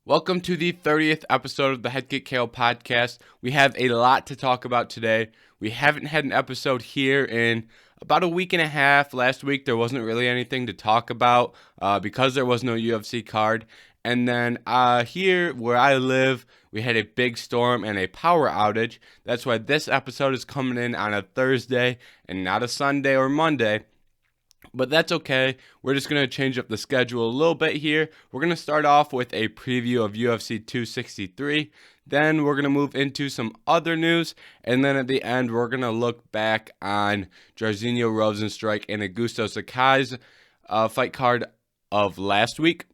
Welcome to the 30th episode of the Head Kick KO podcast. We have a lot to talk about today. We haven't had an episode here in about a week and a half. Last week there wasn't really anything to talk about because there was no UFC card. And then here where I live, we had a big storm and a power outage. That's why this episode is coming in on a Thursday and not a Sunday or Monday. But that's okay. We're just going to change up the schedule a little bit here. We're going to start off with a preview of UFC 263. Then we're going to move into some other news. And then at the end, we're going to look back on Jairzinho Rozenstruick and Augusto Sakai's fight card of last week.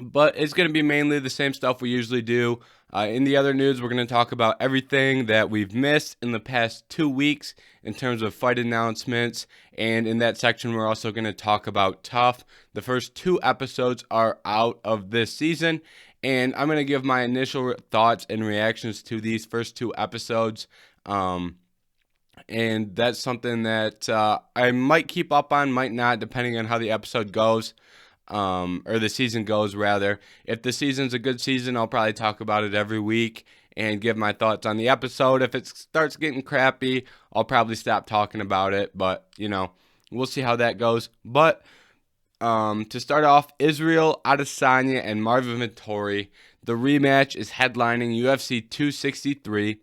But it's going to be mainly the same stuff we usually do. In the other news, we're going to talk about everything that we've missed in the past 2 weeks in terms of fight announcements. And in that section, we're also going to talk about Tough. The first 2 episodes are out of this season. And I'm going to give my initial thoughts and reactions to these first 2 episodes. And that's something that I might keep up on, might not, depending on how the episode goes. Or the season goes, rather. If the season's a good season, I'll probably talk about it every week and give my thoughts on the episode. If it starts getting crappy, I'll probably stop talking about it, but, we'll see how that goes. But to start off, Israel Adesanya and Marvin Vettori. The rematch is headlining UFC 263,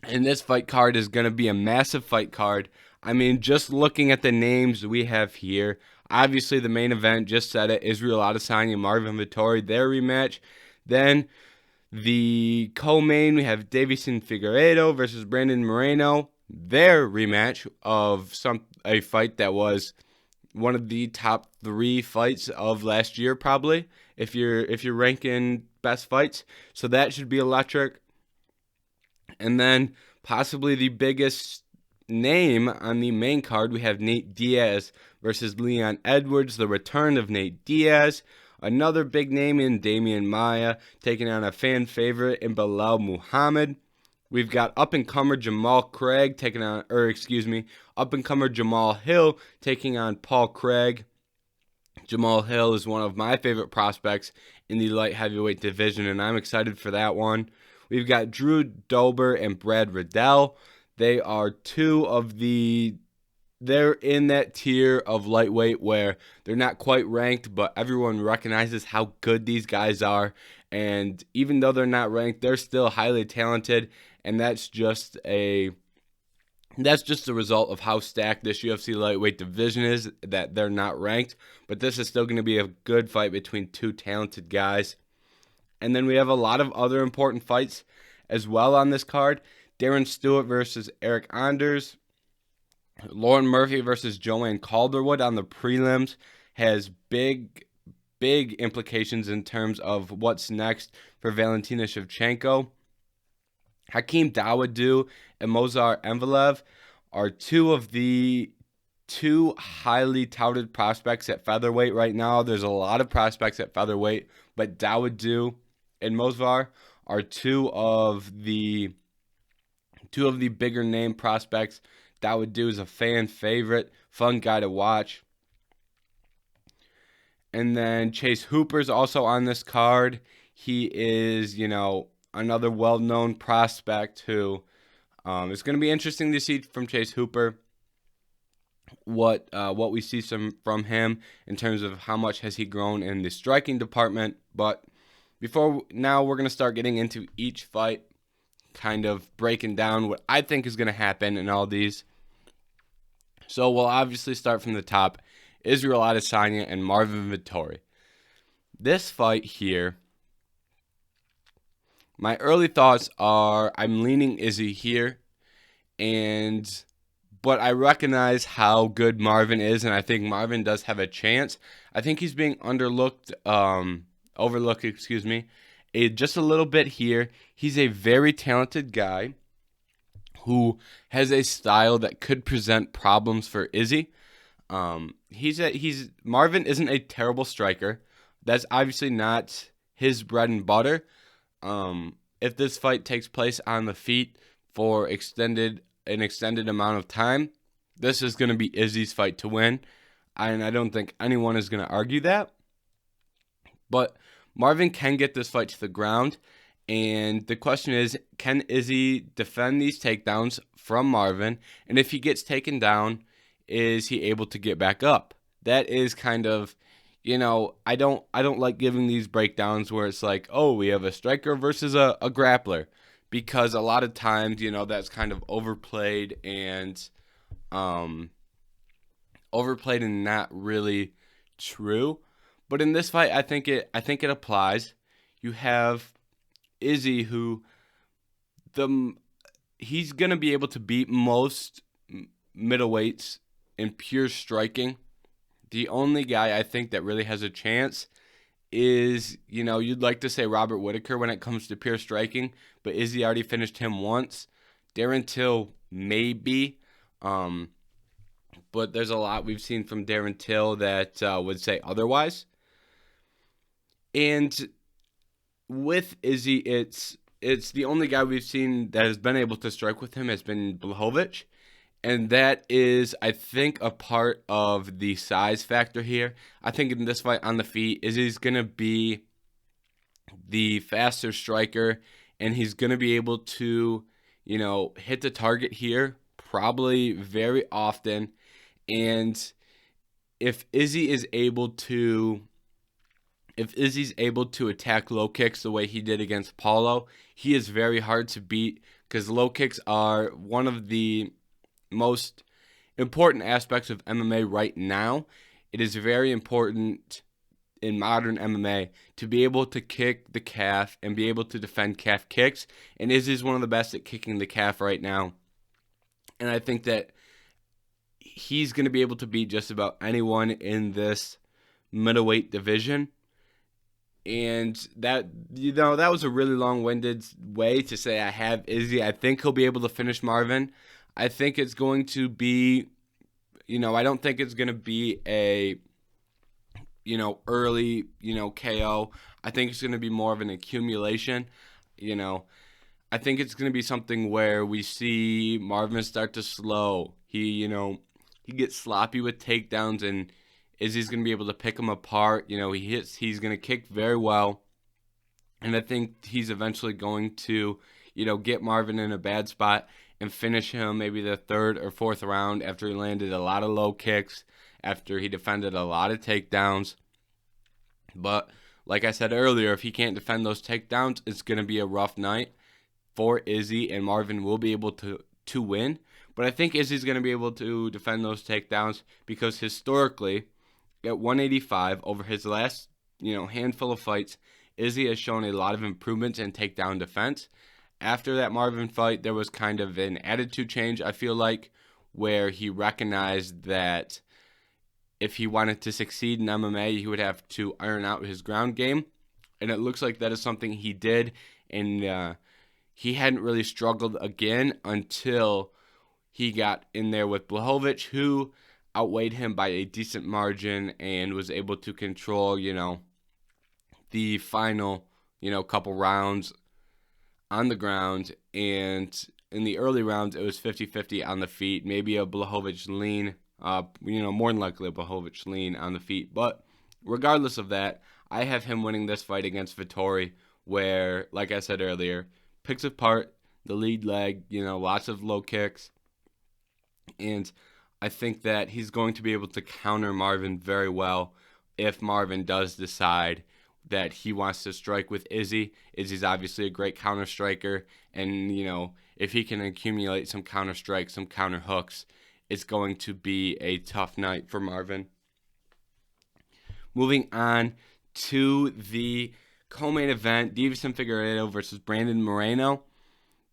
and this fight card is going to be a massive fight card. I mean, just looking at the names we have here, obviously the main event, just said it, Israel Adesanya and Marvin Vettori, their rematch. Then the co-main, we have Davison Figueiredo versus Brandon Moreno, their rematch of a fight that was one of the top 3 fights of last year, probably, if you're ranking best fights. So that should be electric. And then possibly the biggest name on the main card, we have Nate Diaz versus Leon Edwards, the return of Nate Diaz. Another big name in Damian Maia taking on a fan favorite in Bilal Muhammad. We've got up-and-comer Jamal Hill taking on Paul Craig. Jamal Hill is one of my favorite prospects in the light heavyweight division, and I'm excited for that one. We've got Drew Dober and Brad Riddell. They are they're in that tier of lightweight where they're not quite ranked, but everyone recognizes how good these guys are. And even though they're not ranked, they're still highly talented. And that's just the result of how stacked this UFC lightweight division is, that they're not ranked. But this is still going to be a good fight between 2 talented guys. And then we have a lot of other important fights as well on this card. Darren Stewart versus Eric Anders. Lauren Murphy versus Joanne Calderwood on the prelims has big implications in terms of what's next for Valentina Shevchenko. Hakeem Dawodu and Mozar Evloev are 2 of the 2 highly touted prospects at featherweight right now. There's a lot of prospects at featherweight, but Dawodu and Mozar are 2 of the bigger name prospects. Dawodu is a fan favorite, fun guy to watch. And then Chase Hooper's also on this card. He is, another well-known prospect who it's going to be interesting to see from Chase Hooper what we see from him in terms of how much has he grown in the striking department. But now we're going to start getting into each fight, kind of breaking down what I think is going to happen in all these. So we'll obviously start from the top, Israel Adesanya and Marvin Vettori. This fight here, my early thoughts are I'm leaning Izzy here, but I recognize how good Marvin is, and I think Marvin does have a chance. I think he's being overlooked, just a little bit here. He's a very talented guy who has a style that could present problems for Izzy. Marvin isn't a terrible striker. That's obviously not his bread and butter. If this fight takes place on the feet for an extended amount of time, this is going to be Izzy's fight to win, and I don't think anyone is going to argue that. But Marvin can get this fight to the ground, and the question is, can Izzy defend these takedowns from Marvin? And if he gets taken down, is he able to get back up? That is kind of, I don't like giving these breakdowns where it's like, oh, we have a striker versus a grappler, because a lot of times, that's kind of overplayed and not really true. But in this fight, I think it applies. You have Izzy, who he's gonna be able to beat most middleweights in pure striking. The only guy I think that really has a chance is, you'd like to say Robert Whittaker when it comes to pure striking, but Izzy already finished him once. Darren Till, maybe. But there's a lot we've seen from Darren Till that would say otherwise. And with Izzy, it's the only guy we've seen that has been able to strike with him has been Blachowicz. And that is, I think, a part of the size factor here. I think in this fight on the feet, Izzy's going to be the faster striker, and he's going to be able to, hit the target here probably very often. And if Izzy's able to attack low kicks the way he did against Paulo, he is very hard to beat, because low kicks are one of the most important aspects of MMA right now. It is very important in modern MMA to be able to kick the calf and be able to defend calf kicks, and Izzy's one of the best at kicking the calf right now. And I think that he's going to be able to beat just about anyone in this middleweight division. And that was a really long-winded way to say I have Izzy. I think he'll be able to finish Marvin. I think it's going to be, I don't think it's going to be a, early, KO. I think it's going to be more of an accumulation. I think it's going to be something where we see Marvin start to slow. He gets sloppy with takedowns, and Izzy's going to be able to pick him apart. He's going to kick very well. And I think he's eventually going to, get Marvin in a bad spot and finish him maybe the third or fourth round after he landed a lot of low kicks, after he defended a lot of takedowns. But like I said earlier, if he can't defend those takedowns, it's going to be a rough night for Izzy, and Marvin will be able to win. But I think Izzy's going to be able to defend those takedowns, because historically, at 185, over his last, handful of fights, Izzy has shown a lot of improvements in takedown defense. After that Marvin fight, there was kind of an attitude change, I feel like, where he recognized that if he wanted to succeed in MMA, he would have to iron out his ground game. And it looks like that is something he did, and he hadn't really struggled again until he got in there with Blachowicz, who outweighed him by a decent margin and was able to control, the final, couple rounds on the ground. And in the early rounds, it was 50-50 on the feet, maybe a Blachowicz lean, more than likely a Blachowicz lean on the feet. But regardless of that, I have him winning this fight against Vettori, where, like I said earlier, picks apart the lead leg, lots of low kicks. And I think that he's going to be able to counter Marvin very well if Marvin does decide that he wants to strike with Izzy. Izzy's obviously a great counter striker, and if he can accumulate some counter strikes, some counter hooks, it's going to be a tough night for Marvin. Moving on to the co-main event, Deiveson Figueiredo versus Brandon Moreno.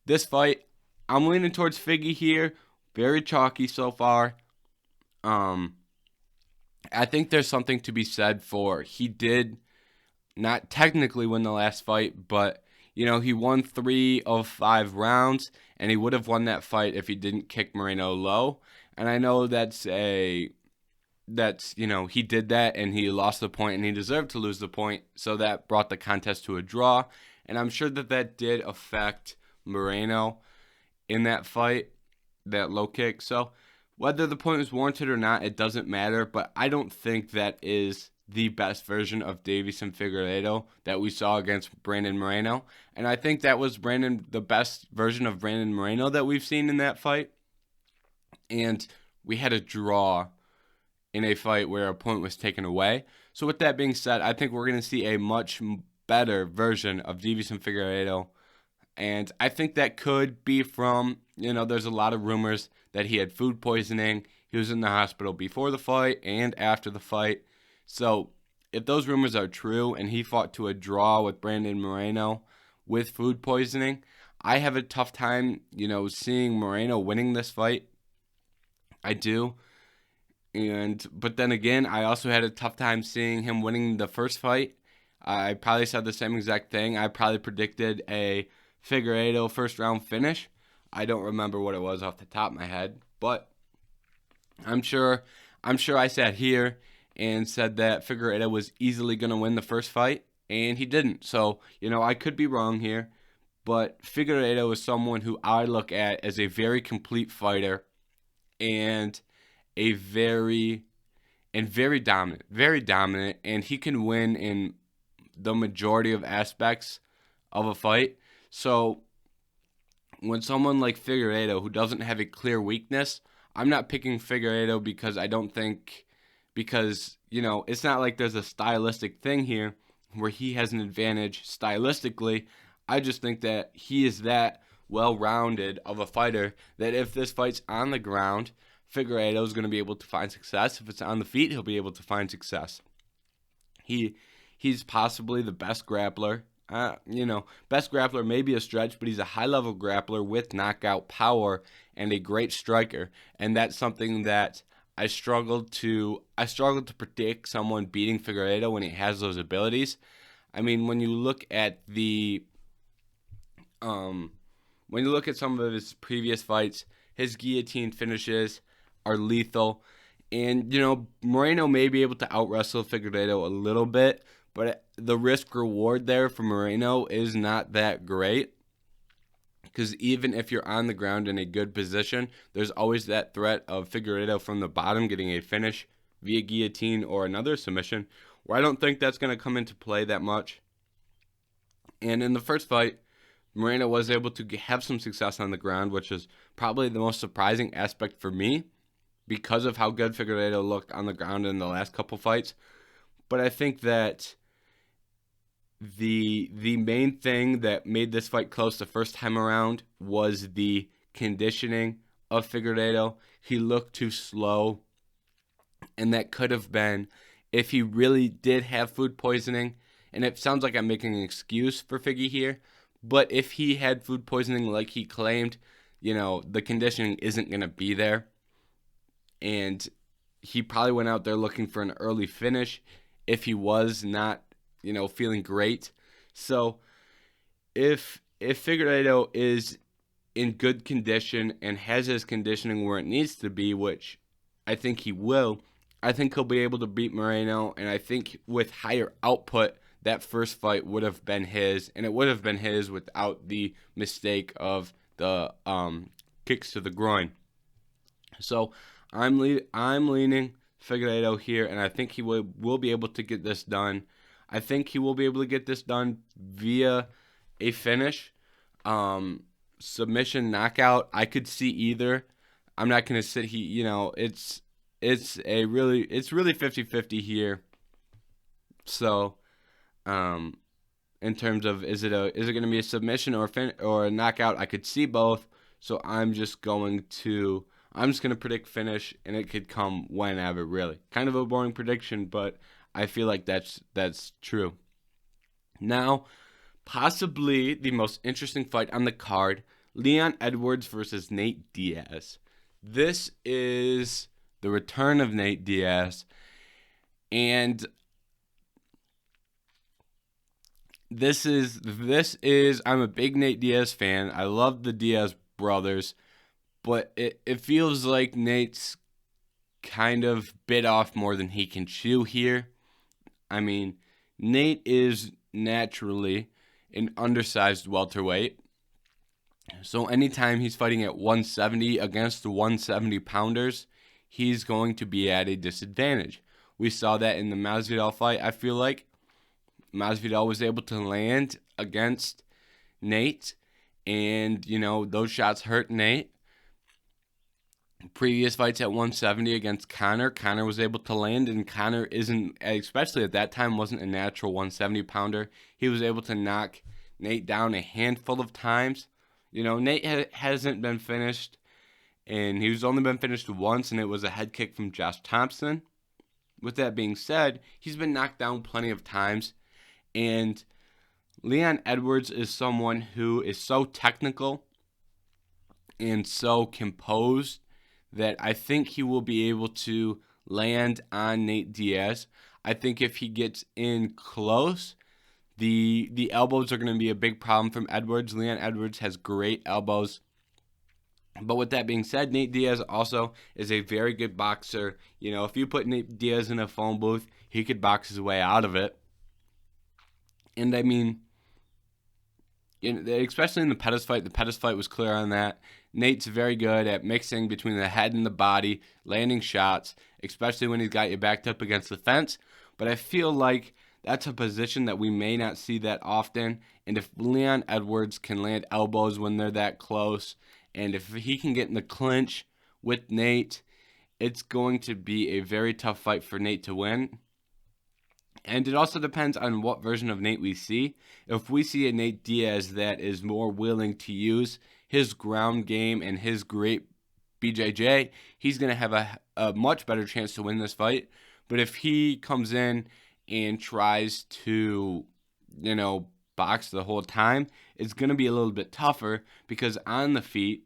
This fight, I'm leaning towards Figgy here. Very chalky so far. I think there's something to be said for, he did not technically win the last fight, but he won 3 of 5 rounds, and he would have won that fight if he didn't kick Moreno low. And I know he did that, and he lost the point, and he deserved to lose the point, so that brought the contest to a draw. And I'm sure that did affect Moreno in that fight, that low kick. So whether the point was warranted or not, it doesn't matter, but I don't think that is the best version of Deiveson Figueiredo that we saw against Brandon Moreno. And I think that was the best version of Brandon Moreno that we've seen in that fight. And we had a draw in a fight where a point was taken away. So with that being said, I think we're going to see a much better version of Deiveson Figueiredo. And I think that could be from, there's a lot of rumors that he had food poisoning. He was in the hospital before the fight and after the fight. So if those rumors are true and he fought to a draw with Brandon Moreno with food poisoning, I have a tough time, seeing Moreno winning this fight. I do. But then again, I also had a tough time seeing him winning the first fight. I probably said the same exact thing. I probably predicted a Figueiredo first round finish. I don't remember what it was off the top of my head, but I'm sure I sat here and said that Figueiredo was easily going to win the first fight, and he didn't. So, I could be wrong here, but Figueiredo is someone who I look at as a very complete fighter and very dominant, and he can win in the majority of aspects of a fight. So when someone like Figueiredo, who doesn't have a clear weakness, I'm not picking Figueiredo because it's not like there's a stylistic thing here where he has an advantage stylistically. I just think that he is that well-rounded of a fighter that if this fight's on the ground, Figueiredo is going to be able to find success. If it's on the feet, he'll be able to find success. He's possibly the best grappler. Best grappler may be a stretch, but he's a high-level grappler with knockout power and a great striker. And that's something that I struggled to predict someone beating Figueiredo when he has those abilities. I mean, when you look at some of his previous fights, his guillotine finishes are lethal. And, Moreno may be able to out-wrestle Figueiredo a little bit, but the risk-reward there for Moreno is not that great. Because even if you're on the ground in a good position, there's always that threat of Figueiredo from the bottom getting a finish via guillotine or another submission, where I don't think that's going to come into play that much. And in the first fight, Moreno was able to have some success on the ground, which is probably the most surprising aspect for me because of how good Figueiredo looked on the ground in the last couple fights. But I think that the main thing that made this fight close the first time around was the conditioning of Figueiredo. He looked too slow, and that could have been if he really did have food poisoning. And it sounds like I'm making an excuse for Figgy here, but if he had food poisoning like he claimed, the conditioning isn't going to be there. And he probably went out there looking for an early finish if he was not, feeling great. So if Figueiredo is in good condition and has his conditioning where it needs to be, which I think he will, I think he'll be able to beat Moreno. And I think with higher output, that first fight would have been his, and it would have been his without the mistake of the kicks to the groin. So I'm leaning Figueiredo here, and I think he will be able to get this done. I think he will be able to get this done via a finish, submission, knockout. I could see either. I'm not going to sit here. It's really 50-50 here. So, in terms of is it going to be a submission or a knockout? I could see both. So I'm just going to predict finish, and it could come whenever, really. Kind of a boring prediction, but I feel like that's true. Now, possibly the most interesting fight on the card, Leon Edwards versus Nate Diaz. This is the return of Nate Diaz, and this is I'm a big Nate Diaz fan. I love the Diaz brothers, but it feels like Nate's kind of bit off more than he can chew here. I mean, Nate is naturally an undersized welterweight. So anytime he's fighting at 170 against the 170 pounders, he's going to be at a disadvantage, We saw that in the Masvidal fight. I feel like Masvidal was able to land against Nate, and, those shots hurt Nate. Previous fights at 170 against Conor was able to land, and Conor isn't, especially at that time, wasn't a natural 170-pounder. He was able to knock Nate down a handful of times. Nate hasn't been finished, and he's only been finished once, and it was a head kick from Josh Thompson. With that being said, he's been knocked down plenty of times, and Leon Edwards is someone who is so technical and so composed that I think he will be able to land on Nate Diaz. I think if he gets in close, the elbows are going to be a big problem from Edwards. Leon Edwards has great elbows. But with that being said, Nate Diaz also is a very good boxer. If you put Nate Diaz in a phone booth, he could box his way out of it. And I mean, especially in the Pettis fight was clear on that. Nate's very good at mixing between the head and the body, landing shots, especially when he's got you backed up against the fence. But I feel like that's a position that we may not see that often. And if Leon Edwards can land elbows when they're that close, and if he can get in the clinch with Nate, it's going to be a very tough fight for Nate to win. And it also depends on what version of Nate we see. If we see a Nate Diaz that is more willing to use his ground game and his great BJJ, he's going to have a much better chance to win this fight. But if he comes in and tries to, box the whole time, it's going to be a little bit tougher, because on the feet,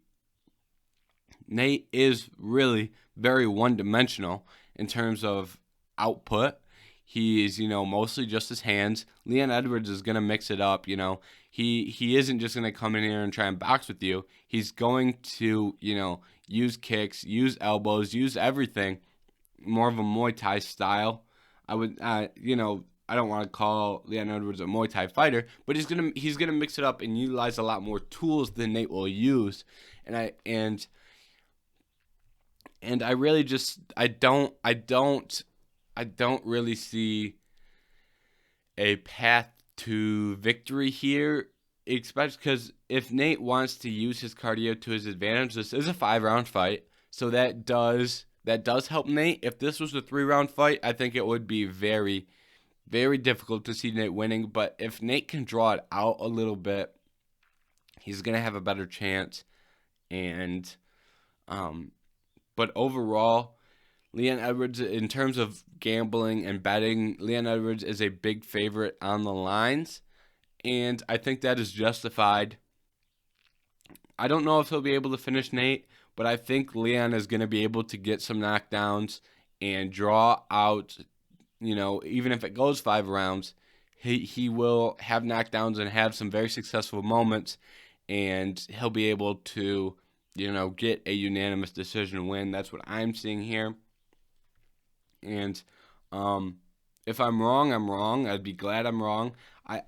Nate is really very one-dimensional in terms of output. He is, mostly just his hands. Leon Edwards is going to mix it up. He isn't just going to come in here and try and box with you. He's going to, use kicks, use elbows, use everything. More of a Muay Thai style. I would, I don't want to call Leon Edwards a Muay Thai fighter, but he's gonna mix it up and utilize a lot more tools than Nate will use. And I really just I don't really see a path to victory here, especially because if Nate wants to use his cardio to his advantage, this is a 5-round fight, so that does help Nate. If this was a 3-round fight, I think it would be very, very difficult to see Nate winning. But if Nate can draw it out a little bit, he's gonna have a better chance. And but overall, Leon Edwards, in terms of gambling and betting, Leon Edwards is a big favorite on the lines, and I think that is justified. I don't know if he'll be able to finish Nate, but I think Leon is going to be able to get some knockdowns and draw out, even if it goes 5 rounds, he will have knockdowns and have some very successful moments, and he'll be able to, get a unanimous decision win. That's what I'm seeing here. And if I'm wrong, I'm wrong. I'd be glad I'm wrong.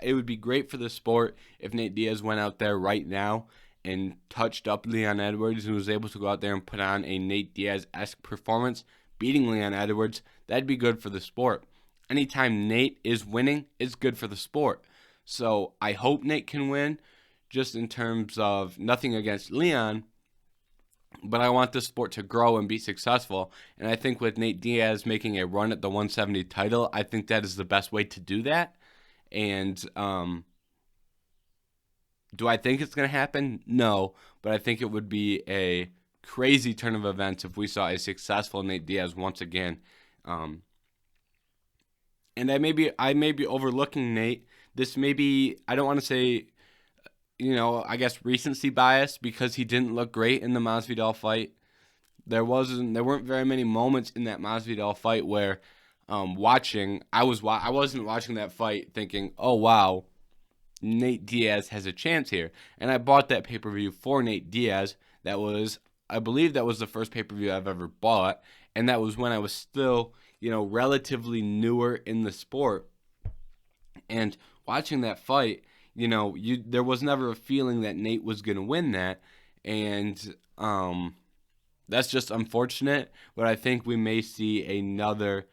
It would be great for the sport if Nate Diaz went out there right now and touched up Leon Edwards and was able to go out there and put on a Nate Diaz-esque performance, beating Leon Edwards. That'd be good for the sport. Anytime Nate is winning, it's good for the sport. So I hope Nate can win, just in terms of nothing against Leon, but I want the sport to grow and be successful. And I think with Nate Diaz making a run at the 170 title, I think that is the best way to do that. And do I think it's going to happen? No, but I think it would be a crazy turn of events if we saw a successful Nate Diaz once again. And I may be overlooking Nate. This may be, I don't want to say, I guess recency bias, because he didn't look great in the Masvidal fight. There weren't very many moments in that Masvidal fight where I wasn't watching that fight thinking, oh wow, Nate Diaz has a chance here. And I bought that pay-per-view for Nate Diaz. I believe that was the first pay-per-view I've ever bought, and that was when I was still, relatively newer in the sport. And watching that fight, there was never a feeling that Nate was going to win that, and that's just unfortunate. But I think we may see another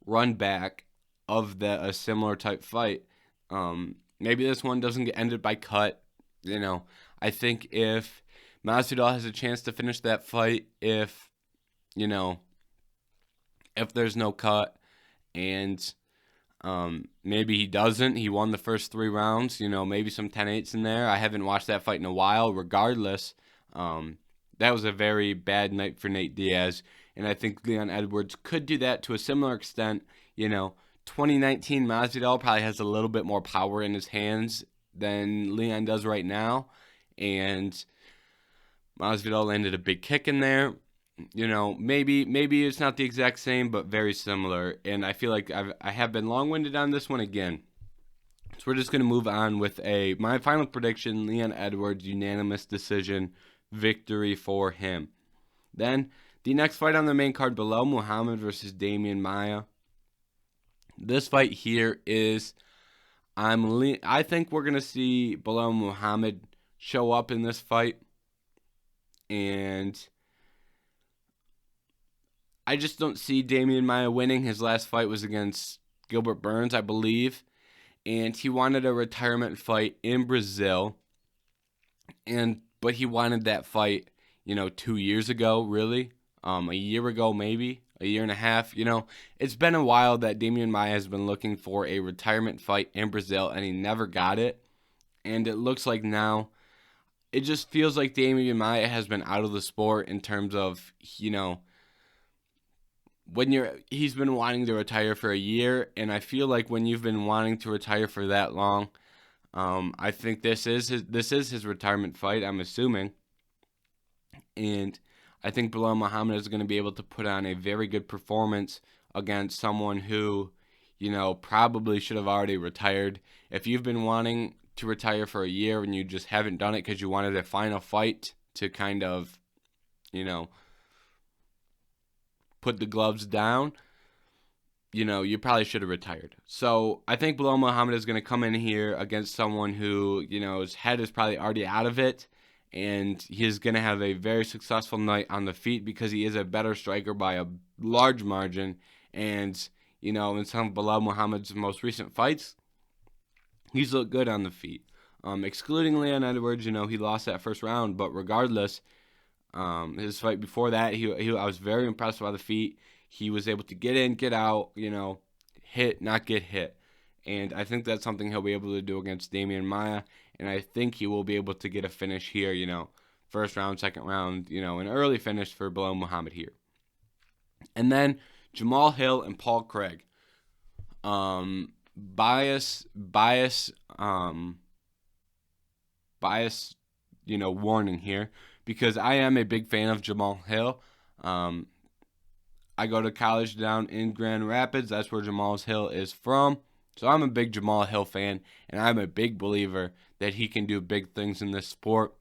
run back of a similar type fight. Maybe this one doesn't get ended by cut. I think if Masvidal has a chance to finish that fight, if there's no cut, and maybe he doesn't. He won the first 3 rounds. Maybe some 10-8s in there. I haven't watched that fight in a while. Regardless, that was a very bad night for Nate Diaz, and I think Leon Edwards could do that to a similar extent. 2019 Masvidal probably has a little bit more power in his hands than Leon does right now, and Masvidal landed a big kick in there. Maybe it's not the exact same, but very similar. And I feel like I have been long-winded on this one again. So we're just going to move on with my final prediction, Leon Edwards, unanimous decision victory for him. Then the next fight on the main card below, Muhammad versus Damian Maia. This fight here is, I think we're going to see Belal Muhammad show up in this fight. And I just don't see Damian Maia winning. His last fight was against Gilbert Burns, I believe. And he wanted a retirement fight in Brazil. But he wanted that fight, 2 years ago, really. A year ago, maybe. A year and a half. It's been a while that Damian Maia has been looking for a retirement fight in Brazil, and he never got it. And it looks like now, it just feels like Damian Maia has been out of the sport in terms of, he's been wanting to retire for a year, and I feel like when you've been wanting to retire for that long, I think this is his retirement fight, I'm assuming. And I think Belal Muhammad is going to be able to put on a very good performance against someone who, probably should have already retired. If you've been wanting to retire for a year and you just haven't done it because you wanted a final fight to kind of, put the gloves down, you probably should have retired. So I think Belal Muhammad is going to come in here against someone who, his head is probably already out of it, and he's going to have a very successful night on the feet because he is a better striker by a large margin. And, in some of Belal Muhammad's most recent fights, he's looked good on the feet. Excluding Leon Edwards, he lost that first round, but regardless, his fight before that, I was very impressed by the feet. He was able to get in, get out, hit, not get hit. And I think that's something he'll be able to do against Damian Maia. And I think he will be able to get a finish here, first round, second round, an early finish for Belal Muhammad here. And then Jamal Hill and Paul Craig. Bias, warning here, because I am a big fan of Jamal Hill. I go to college down in Grand Rapids. That's where Jamal Hill is from. So I'm a big Jamal Hill fan, and I'm a big believer that he can do big things in this sport.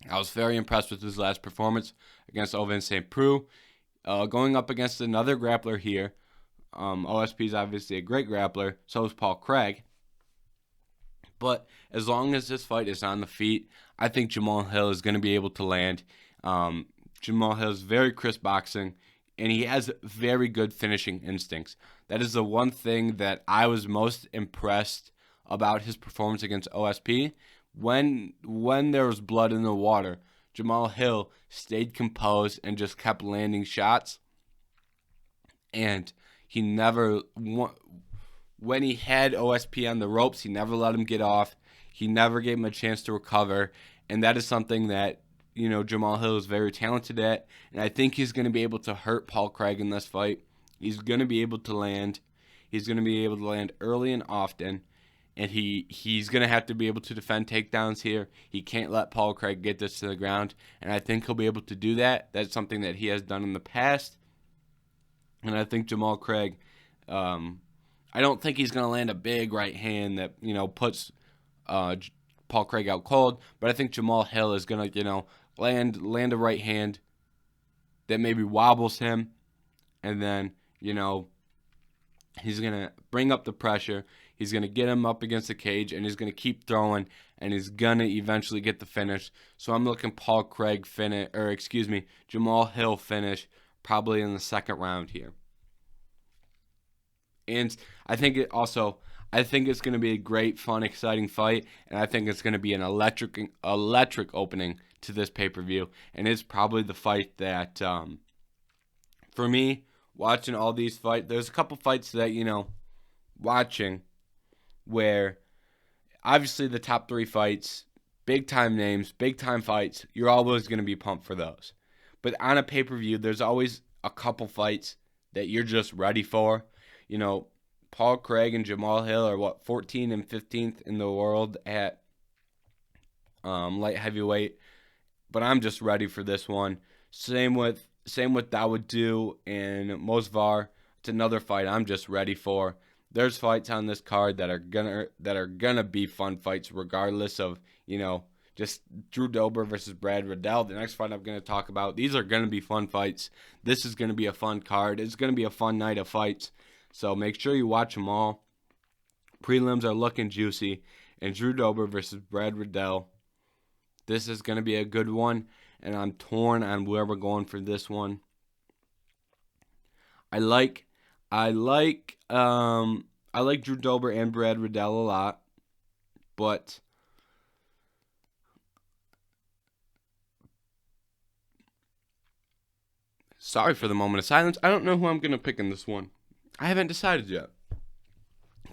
I was very impressed with his last performance against Ovince St. Preux. Going up against another grappler here. OSP is obviously a great grappler. So is Paul Craig. But as long as this fight is on the feet, I think Jamal Hill is going to be able to land. Jamal Hill is very crisp boxing, and he has very good finishing instincts. That is the one thing that I was most impressed about his performance against OSP. When there was blood in the water, Jamal Hill stayed composed and just kept landing shots. And he never, when he had OSP on the ropes, he never let him get off. He never gave him a chance to recover. And that is something that, Jamal Hill is very talented at. And I think he's going to be able to hurt Paul Craig in this fight. He's going to be able to land. He's going to be able to land early and often. And he's going to have to be able to defend takedowns here. He can't let Paul Craig get this to the ground. And I think he'll be able to do that. That's something that he has done in the past. And I think Jamal Craig, I don't think he's going to land a big right hand that, puts Paul Craig out cold. But I think Jamal Hill is going to, land a right hand that maybe wobbles him. And then, he's going to bring up the pressure. He's going to get him up against the cage, and he's going to keep throwing, and he's going to eventually get the finish. So I'm looking Jamal Hill finish probably in the second round here. And I think it's going to be a great, fun, exciting fight, and I think it's going to be an electric opening to this pay-per-view, and it's probably the fight that, for me, watching all these fights, there's a couple fights that, watching where obviously the top 3 fights, big-time names, big-time fights, you're always going to be pumped for those. But on a pay-per-view, there's always a couple fights that you're just ready for. Paul Craig and Jamal Hill are 14th and 15th in the world at light heavyweight, but I'm just ready for this one. Same with Dawodu and Mosvar. It's another fight I'm just ready for. There's fights on this card that are gonna be fun fights, regardless of just Drew Dober versus Brad Riddell. The next fight I'm gonna talk about. These are gonna be fun fights. This is gonna be a fun card. It's gonna be a fun night of fights. So make sure you watch them all. Prelims are looking juicy, and Drew Dober versus Brad Riddell. This is gonna be a good one, and I'm torn on where we're going for this one. I like Drew Dober and Brad Riddell a lot, but sorry for the moment of silence. I don't know who I'm going to pick in this one. I haven't decided yet.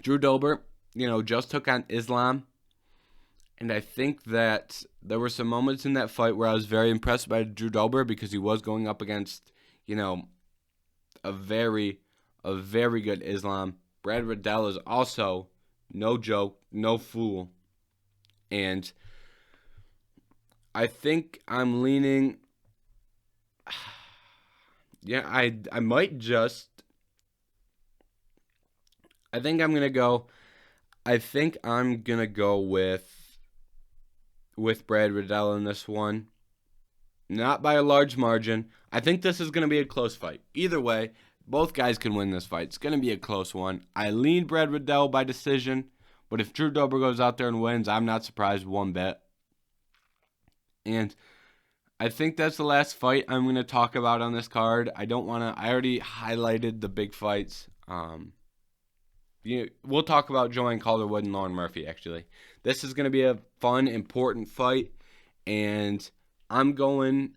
Drew Dober, just took on Islam, and I think that there were some moments in that fight where I was very impressed by Drew Dober because he was going up against, a very good Islam. Brad Riddell is also no joke, no fool. And I think I'm leaning. Yeah, I might just. I think I'm gonna go with Brad Riddell in this one. Not by a large margin. I think this is gonna be a close fight. Either way, both guys can win this fight. It's going to be a close one. I lean Brad Riddell by decision, but if Drew Dober goes out there and wins, I'm not surprised one bit. And I think that's the last fight I'm going to talk about on this card. I already highlighted the big fights. We'll talk about Joanne Calderwood and Lauren Murphy, actually. This is going to be a fun, important fight, and I'm going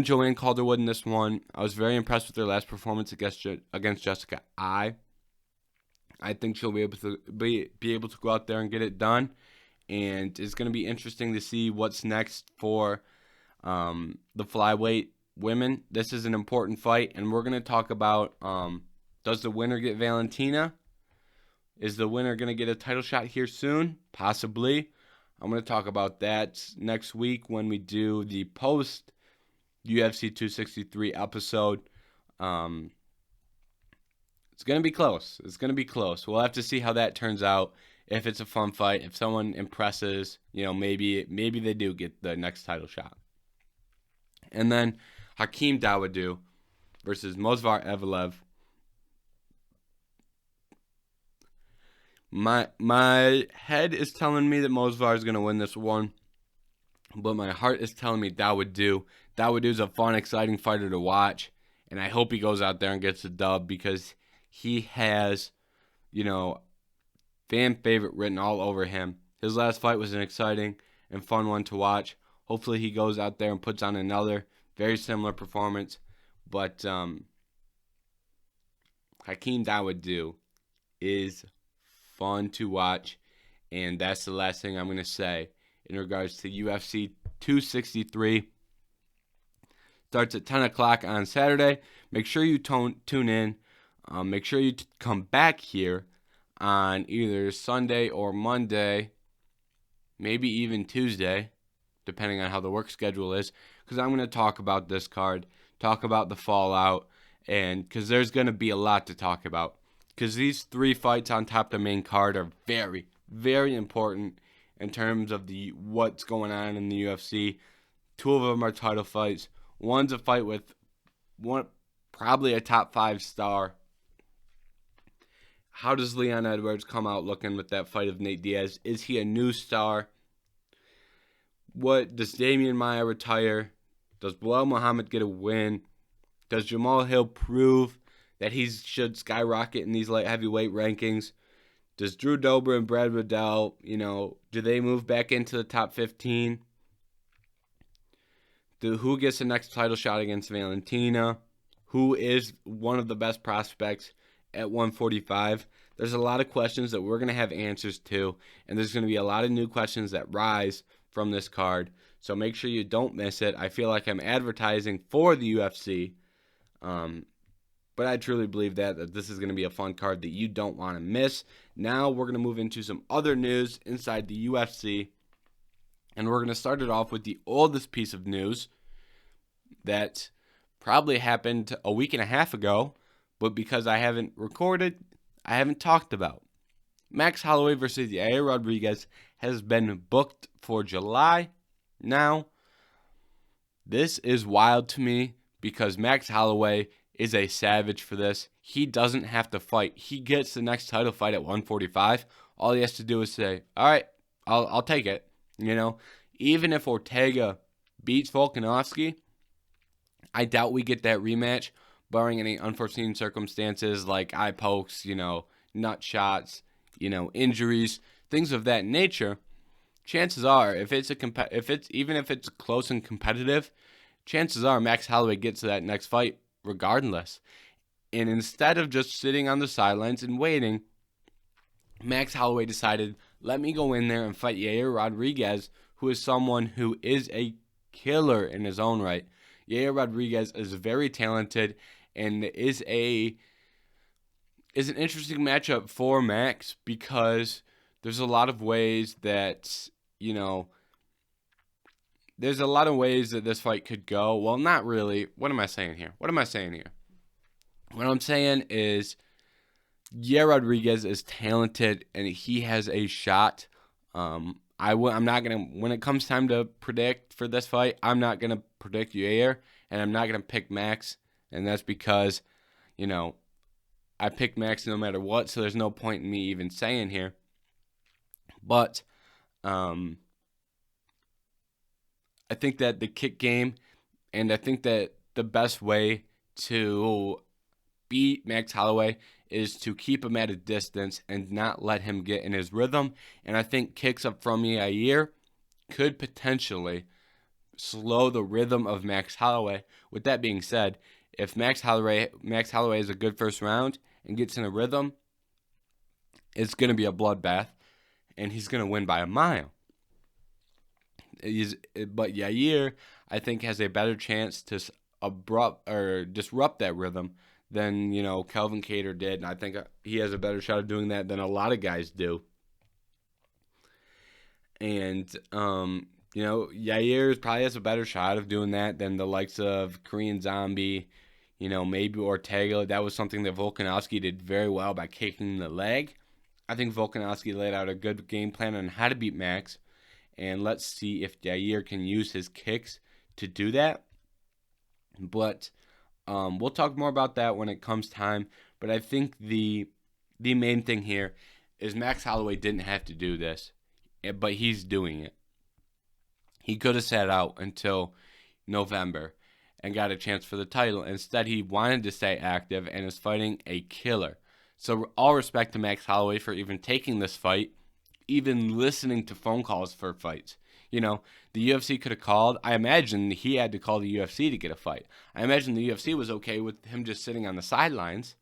Joanne Calderwood in this one. I was very impressed with her last performance against Jessica I think she'll be able to go out there and get it done, and it's going to be interesting to see what's next for the flyweight women. This is an important fight, and we're going to talk about does the winner get Valentina? Is the winner going to get a title shot here soon? Possibly. I'm going to talk about that next week when we do the post UFC 263 episode. It's going to be close. We'll have to see how that turns out. If it's a fun fight, if someone impresses, maybe they do get the next title shot. And then Hakeem Dawodu versus Movsar Evloev. My head is telling me that Movsar is going to win this one, but my heart is telling me Dawodu. Dawodu's a fun, exciting fighter to watch, and I hope he goes out there and gets the dub because he has, fan favorite written all over him. His last fight was an exciting and fun one to watch. Hopefully he goes out there and puts on another very similar performance. But Hakeem Dawodu is fun to watch, and that's the last thing I'm going to say in regards to UFC 263. Starts at 10 o'clock on Saturday. Make sure you tune in. Make sure you come back here on either Sunday or Monday, maybe even Tuesday, depending on how the work schedule is, because I'm going to talk about this card, talk about the fallout, and because there's going to be a lot to talk about. Because these 3 fights on top of the main card are very, very important in terms of what's going on in the UFC. 2 of them are title fights. One's a fight with probably a top 5 star. How does Leon Edwards come out looking with that fight of Nate Diaz? Is he a new star? What does Damian Maia retire? Does Bilal Muhammad get a win? Does Jamal Hill prove that he should skyrocket in these light heavyweight rankings? Does Drew Dober and Brad Riddell, do they move back into the top 15? Who gets the next title shot against Valentina? Who is one of the best prospects at 145? There's a lot of questions that we're going to have answers to, and there's going to be a lot of new questions that rise from this card. So make sure you don't miss it. I feel like I'm advertising for the UFC, but I truly believe that this is going to be a fun card that you don't want to miss. Now we're going to move into some other news inside the UFC, and we're going to start it off with the oldest piece of news that probably happened a week and a half ago, but because I haven't recorded, I haven't talked about. Max Holloway versus Yair Rodriguez has been booked for July. Now, this is wild to me because Max Holloway is a savage for this. He doesn't have to fight. He gets the next title fight at 145. All he has to do is say, all right, I'll take it. Even if Ortega beats Volkanovski, I doubt we get that rematch, barring any unforeseen circumstances like eye pokes, nut shots, injuries, things of that nature. Chances are, if it's close and competitive, chances are Max Holloway gets to that next fight regardless. And instead of just sitting on the sidelines and waiting, Max Holloway decided, let me go in there and fight Yair Rodriguez, who is someone who is a killer in his own right. Yair Rodriguez is very talented and is an interesting matchup for Max because there's a lot of ways that, there's a lot of ways that this fight could go. Well, not really. What am I saying here? What I'm saying is Yair Rodriguez is talented and he has a shot. I'm not going to, when it comes time to predict for this fight, I'm not going to predict Yair and I'm not going to pick Max. And that's because, I picked Max no matter what, so there's no point in me even saying here. But I think that the kick game, and I think that the best way to beat Max Holloway is to keep him at a distance and not let him get in his rhythm. And I think kicks up from Yair could potentially slow the rhythm of Max Holloway. With that being said, if Max Holloway has a good first round and gets in a rhythm, it's going to be a bloodbath, and he's going to win by a mile. But Yair, I think, has a better chance to disrupt that rhythm than Kelvin Kattar did, and I think he has a better shot of doing that than a lot of guys do. And Yair probably has a better shot of doing that than the likes of Korean Zombie, maybe Ortega. That was something that Volkanovski did very well by kicking the leg. I think Volkanovski laid out a good game plan on how to beat Max, and let's see if Yair can use his kicks to do that. But we'll talk more about that when it comes time. But I think the main thing here is Max Holloway didn't have to do this, but he's doing it. He could have sat out until November and got a chance for the title. Instead, he wanted to stay active and is fighting a killer. So all respect to Max Holloway for even taking this fight, even listening to phone calls for fights. The UFC could have called. I imagine he had to call the UFC to get a fight. I imagine the UFC was okay with him just sitting on the sidelines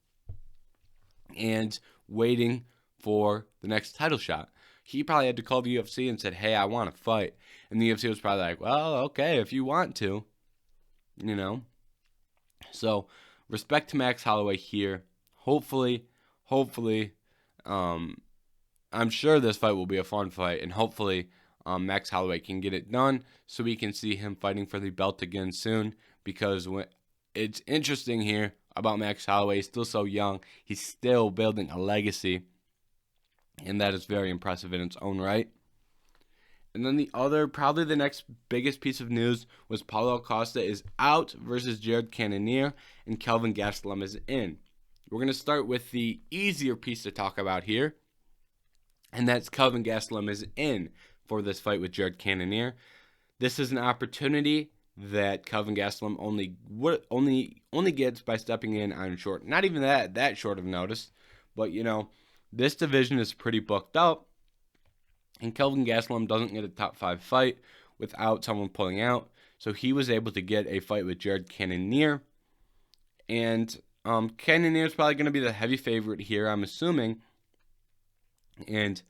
and waiting for the next title shot. He probably had to call the UFC and said, hey, I want to fight. And the UFC was probably like, well, okay, if you want to, So, respect to Max Holloway here. Hopefully, I'm sure this fight will be a fun fight, and hopefully Max Holloway can get it done so we can see him fighting for the belt again soon, because it's interesting here about Max Holloway. He's still so young. He's still building a legacy, and that is very impressive in its own right. And then probably the next biggest piece of news was Paulo Costa is out versus Jared Cannonier, and Kelvin Gastelum is in. We're going to start with the easier piece to talk about here, and that's Kelvin Gastelum is in for this fight with Jared Cannonier. This is an opportunity that Kelvin Gastelum only gets by stepping in on short. Not even that short of notice, but this division is pretty booked up, and Kelvin Gastelum doesn't get a top 5 fight without someone pulling out. So he was able to get a fight with Jared Cannonier, and Cannonier is probably going to be the heavy favorite here, I'm assuming. And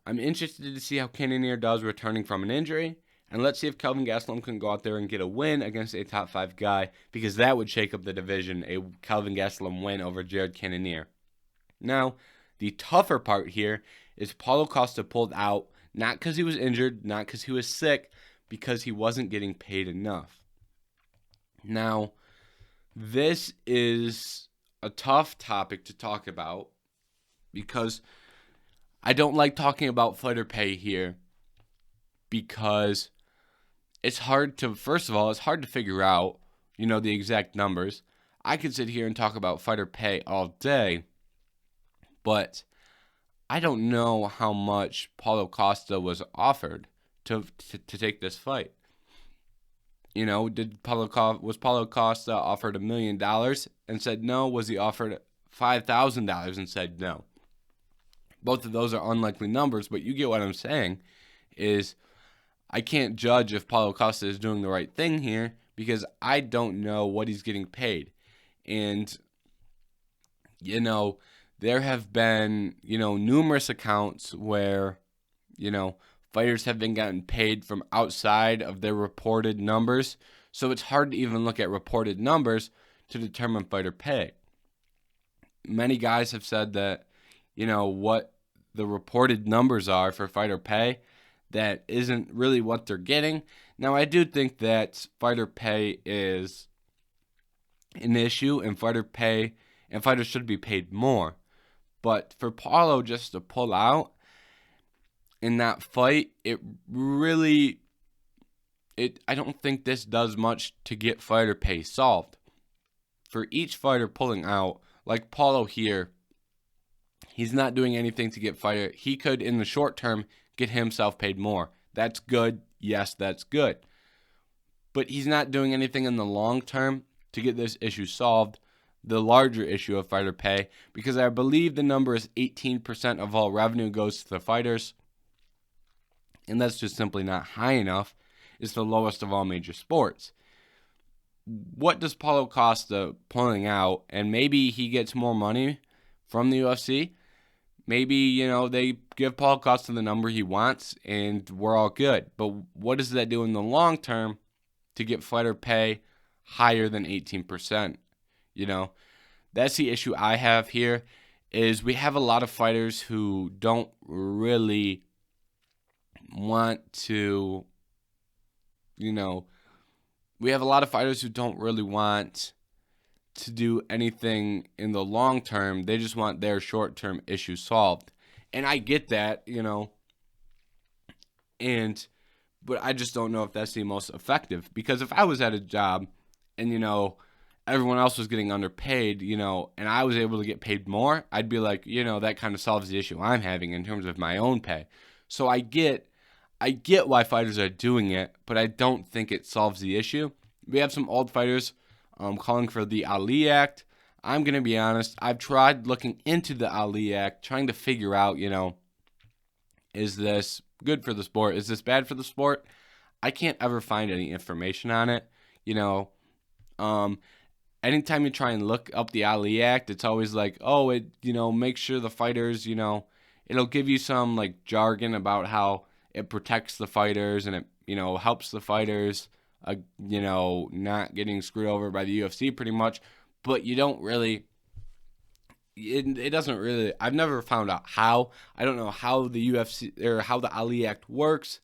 I'm interested to see how Cannonier does returning from an injury. And let's see if Kelvin Gastelum can go out there and get a win against a top 5 guy, because that would shake up the division, a Kelvin Gastelum win over Jared Cannonier. Now, the tougher part here is Paulo Costa pulled out, not because he was injured, not because he was sick, because he wasn't getting paid enough. Now, this is a tough topic to talk about, because I don't like talking about fighter pay here, because it's hard to figure out, the exact numbers. I could sit here and talk about fighter pay all day, but I don't know how much Paulo Costa was offered to take this fight. Was Paulo Costa offered $1 million and said no? Was he offered $5,000 and said no? Both of those are unlikely numbers, but you get what I'm saying. Is I can't judge if Paulo Costa is doing the right thing here, because I don't know what he's getting paid. And, there have been, numerous accounts where, fighters have been gotten paid from outside of their reported numbers. So it's hard to even look at reported numbers to determine fighter pay. Many guys have said that, what the reported numbers are for fighter pay, that isn't really what they're getting. Now, I do think that fighter pay is an issue, and fighters should be paid more. But for Paulo just to pull out in that fight, I don't think this does much to get fighter pay solved. For each fighter pulling out, like Paulo here, he's not doing anything to get fighter. He could, in the short term, get himself paid more. That's good. Yes, that's good. But he's not doing anything in the long term to get this issue solved, the larger issue of fighter pay, because I believe the number is 18% of all revenue goes to the fighters, and that's just simply not high enough. It's the lowest of all major sports. What does Paulo Costa pulling out, and maybe he gets more money from the UFC? Maybe, they give Paulo Costa the number he wants and we're all good. But what does that do in the long term to get fighter pay higher than 18%? That's the issue I have here, is we have a lot of fighters who don't really want to, we have a lot of fighters who don't really want to do anything in the long term. They just want their short-term issue solved. And I get that, but I just don't know if that's the most effective, because if I was at a job and, everyone else was getting underpaid, and I was able to get paid more, I'd be like, that kind of solves the issue I'm having in terms of my own pay. So I get why fighters are doing it, but I don't think it solves the issue. We have some old fighters calling for the Ali Act. I'm going to be honest, I've tried looking into the Ali Act, trying to figure out, is this good for the sport? Is this bad for the sport? I can't ever find any information on it. Anytime you try and look up the Ali Act, it's always like, oh, it, make sure the fighters, it'll give you some like jargon about how it protects the fighters and it, helps the fighters, not getting screwed over by the UFC pretty much. But you don't really, it doesn't really, I've never found out how. I don't know how the UFC or how the Ali Act works,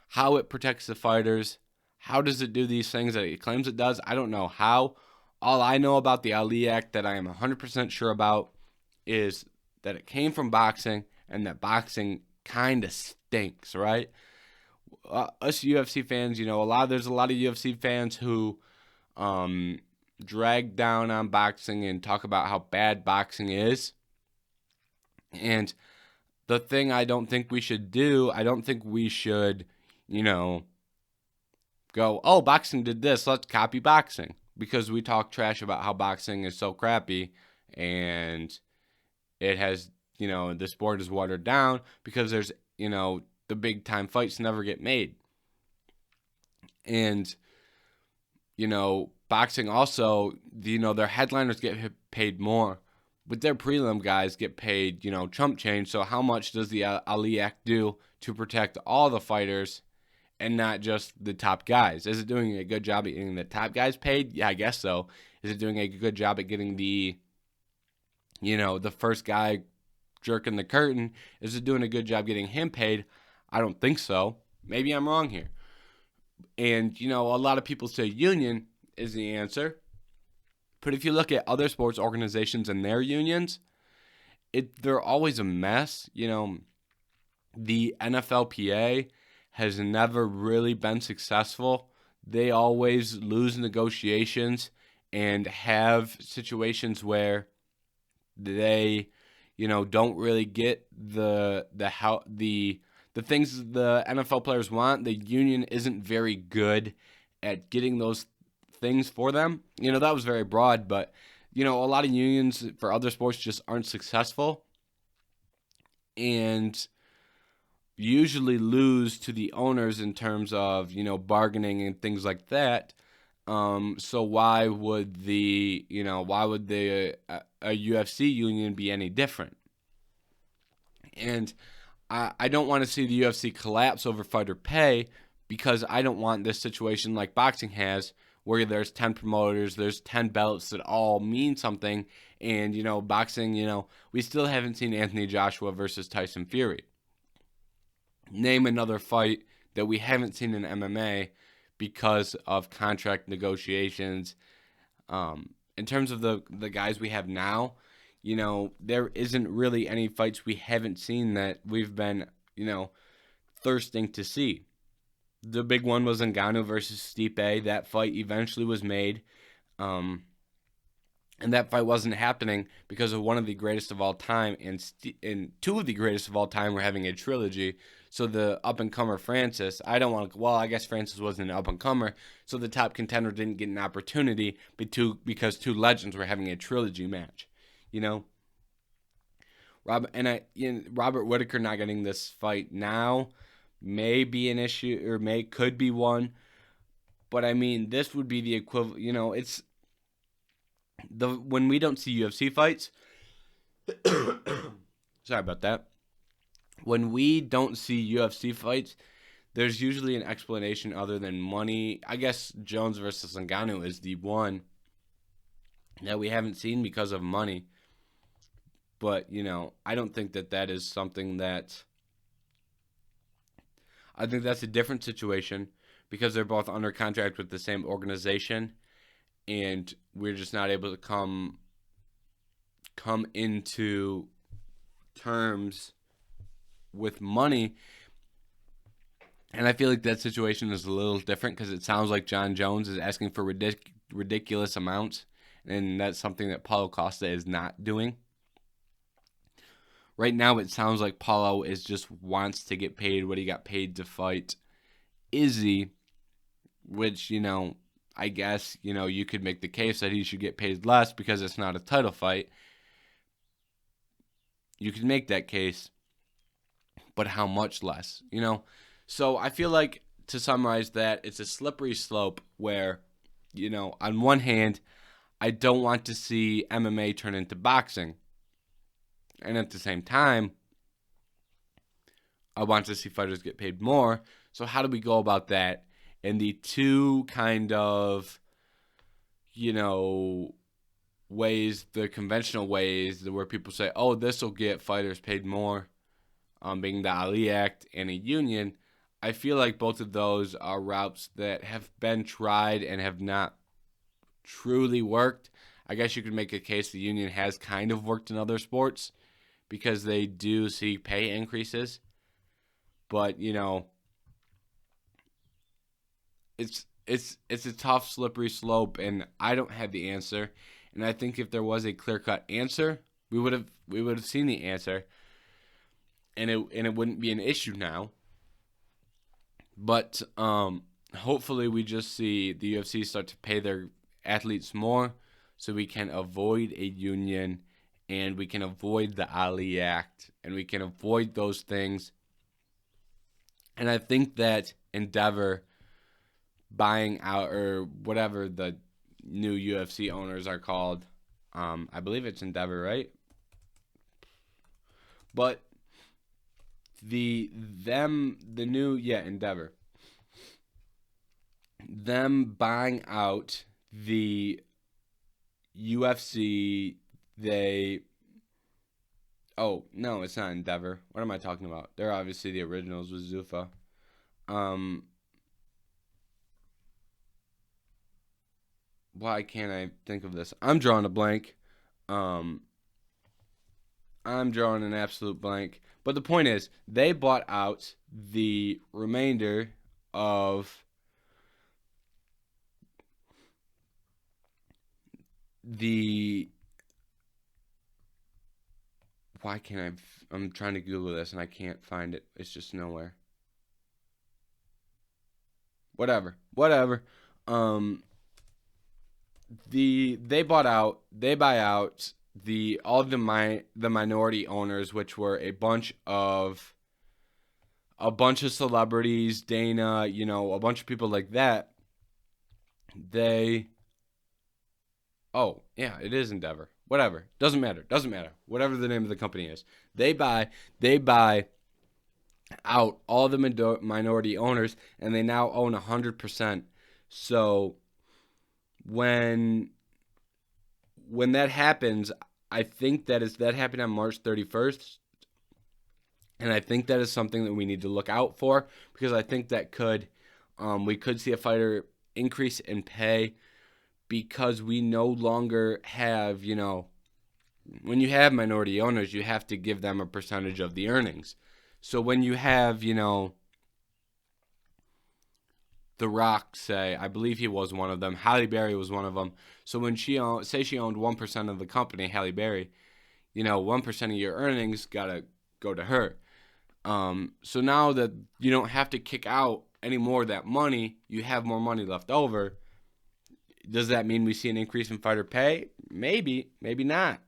how it protects the fighters, how does it do these things that it claims it does. I don't know how. All I know about the Ali Act that I am 100% sure about is that it came from boxing and that boxing kind of stinks, right? Us UFC fans, there's a lot of UFC fans who drag down on boxing and talk about how bad boxing is. And the thing I don't think we should do, I don't think we should, go, oh, boxing did this, let's copy boxing. Because we talk trash about how boxing is so crappy and it has, the sport is watered down because there's, the big time fights never get made. And, boxing also, their headliners get paid more. But their prelim guys get paid, chump change. So how much does the Ali Act do to protect all the fighters and not just the top guys? Is it doing a good job at getting the top guys paid? Yeah, I guess so. Is it doing a good job at getting the, the first guy jerking the curtain? Is it doing a good job getting him paid? I don't think so. Maybe I'm wrong here. And, a lot of people say union is the answer. But if you look at other sports organizations and their unions, they're always a mess. The NFLPA has never really been successful. They always lose negotiations and have situations where they, don't really get the things the NFL players want. The union isn't very good at getting those things for them. That was very broad, but a lot of unions for other sports just aren't successful and usually lose to the owners in terms of, bargaining and things like that. So why would a UFC union be any different? And I don't want to see the UFC collapse over fighter pay because I don't want this situation like boxing has where there's 10 promoters, there's 10 belts that all mean something. And, boxing, we still haven't seen Anthony Joshua versus Tyson Fury. Name another fight that we haven't seen in MMA because of contract negotiations. In terms of the guys we have now, there isn't really any fights we haven't seen that we've been, thirsting to see. The big one was Ngannou versus Stipe. That fight eventually was made. And that fight wasn't happening because of one of the greatest of all time and two of the greatest of all time were having a trilogy. So the up-and-comer Francis, I guess Francis wasn't an up-and-comer, so the top contender didn't get an opportunity because two legends were having a trilogy match. Robert Whittaker not getting this fight now may be an issue or could be one, but I mean this would be the equivalent. It's when we don't see UFC fights. Sorry about that. When we don't see UFC fights, there's usually an explanation other than money. I guess Jones versus Ngannou is the one that we haven't seen because of money. But, I don't think that is something that... I think that's a different situation because they're both under contract with the same organization and we're just not able to come into terms with money. And I feel like that situation is a little different because it sounds like John Jones is asking for ridiculous amounts, and that's something that Paulo Costa is not doing. Right now, it sounds like Paulo just wants to get paid what he got paid to fight Izzy, which, I guess, you could make the case that he should get paid less because it's not a title fight. You could make that case, but how much less, So I feel like, to summarize that, it's a slippery slope where, on one hand, I don't want to see MMA turn into boxing. And at the same time, I want to see fighters get paid more. So how do we go about that? And the two kind of, ways, the conventional ways where people say, oh, this will get fighters paid more, being the Ali Act and a union, I feel like both of those are routes that have been tried and have not truly worked. I guess you could make a case the union has kind of worked in other sports because they do see pay increases. But, it's a tough, slippery slope, and I don't have the answer. And I think if there was a clear-cut answer, we would have seen the answer, and it wouldn't be an issue now. But hopefully we just see the UFC start to pay their athletes more so we can avoid a union and we can avoid the Ali Act and we can avoid those things. And I think that Endeavor buying out, or whatever the new UFC owners are called, I believe it's Endeavor, right? But the new Endeavor, them buying out the UFC, oh no, it's not Endeavor. What am I talking about? They're obviously the originals with Zuffa. Why can't I think of this? I'm drawing a blank. I'm drawing an absolute blank. But the point is, they bought out the remainder of the. Why can't I'm trying to Google this and I can't find it. It's just nowhere. Whatever. They buy out the minority owners, which were a bunch of celebrities, Dana, a bunch of people like that. Oh yeah, it is Endeavor. Whatever, doesn't matter. Whatever the name of the company is, they buy out all the minority owners, and they now own 100%. So when that happens, I think that happened on March 31st, and I think that is something that we need to look out for, because I think that we could see a fighter increase in pay, because we no longer have, when you have minority owners, you have to give them a percentage of the earnings. So when you have, The Rock, say, I believe he was one of them, Halle Berry was one of them. So when she owned 1% of the company, Halle Berry, 1% of your earnings gotta go to her. So now that you don't have to kick out any more of that money, you have more money left over. Does that mean we see an increase in fighter pay? Maybe, maybe not.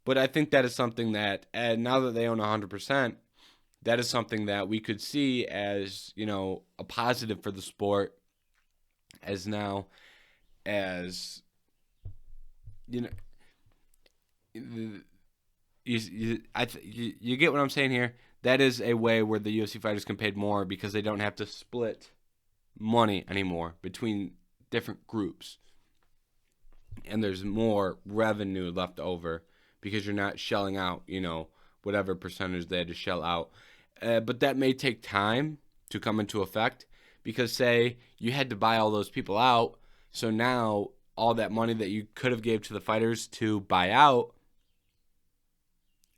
But I think that is something that, now that they own 100%, that is something that we could see as, a positive for the sport. As now, as, you get what I'm saying here? That is a way where the UFC fighters can pay more, because they don't have to split money anymore between different groups. And there's more revenue left over, because you're not shelling out, whatever percentage they had to shell out. But that may take time to come into effect, because say you had to buy all those people out, so now all that money that you could have gave to the fighters to buy out,